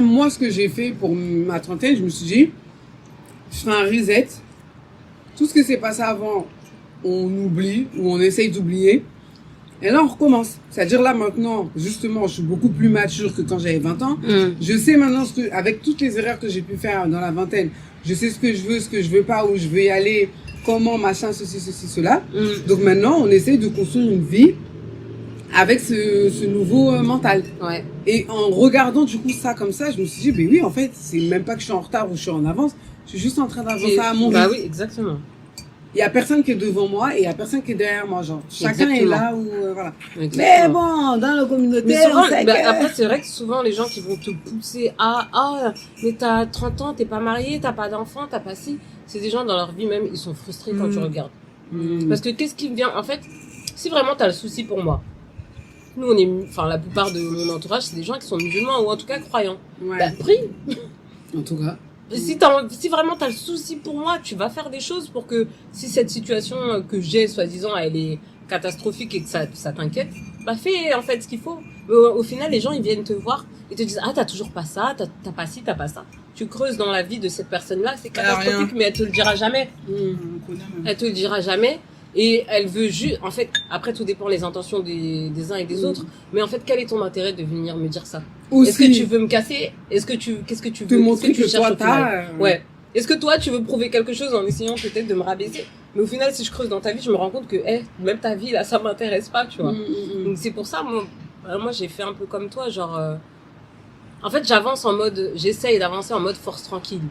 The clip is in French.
Moi, ce que j'ai fait pour ma trentaine, je me suis dit, je fais un reset. Tout ce qui s'est passé avant, on oublie ou on essaye d'oublier. Et là, on recommence. C'est-à-dire là, maintenant, justement, je suis beaucoup plus mature que quand j'avais 20 ans. Je sais maintenant, avec toutes les erreurs que j'ai pu faire dans la vingtaine, je sais ce que je veux pas, où je veux y aller, comment, machin, ceci, cela. Donc maintenant, on essaie de construire une vie avec ce nouveau mental. Ouais. Et en regardant du coup ça comme ça, je me suis dit, ben oui, en fait, c'est même pas que je suis en retard ou je suis en avance, je suis juste en train d'avancer à mon rythme. Bah oui, exactement. Il y a personne qui est devant moi et il y a personne qui est derrière moi, genre. Chacun est là où, voilà. Exactement. Mais bon, dans la communauté, Mais souvent, on sait que... après, c'est vrai que souvent, les gens qui vont te pousser à, mais t'as 30 ans, t'es pas marié, t'as pas d'enfant, t'as pas ci. C'est des gens dans leur vie même, ils sont frustrés quand tu regardes. Parce que qu'est-ce qui vient, en fait, si vraiment t'as le souci pour moi, nous, la plupart de mon entourage, c'est des gens qui sont musulmans ou en tout cas croyants. Ouais. Bah, prie. En tout cas. Si vraiment t'as le souci pour moi, tu vas faire des choses pour que si cette situation que j'ai, soi-disant, elle est catastrophique et que ça t'inquiète, bah fais en fait ce qu'il faut. Mais au final, les gens, ils viennent te voir et te disent, ah, t'as toujours pas ça, t'as pas ci, t'as pas ça. Tu creuses dans la vie de cette personne-là, c'est catastrophique, mais elle te le dira jamais. Elle te le dira jamais. Et elle veut juste, en fait, après tout dépend les intentions des uns et des autres, mais en fait, quel est ton intérêt de venir me dire ça? Aussi. Est-ce que tu veux me casser? Qu'est-ce que tu te veux? montrer que cherches toi, au final? t'as... Ouais. Est-ce que toi, tu veux prouver quelque chose en essayant peut-être de me rabaisser? Mais au final, si je creuse dans ta vie, je me rends compte que, même ta vie, là, ça m'intéresse pas, tu vois. Donc c'est pour ça, moi, j'ai fait un peu comme toi, genre, en fait, j'essaye d'avancer en mode force tranquille.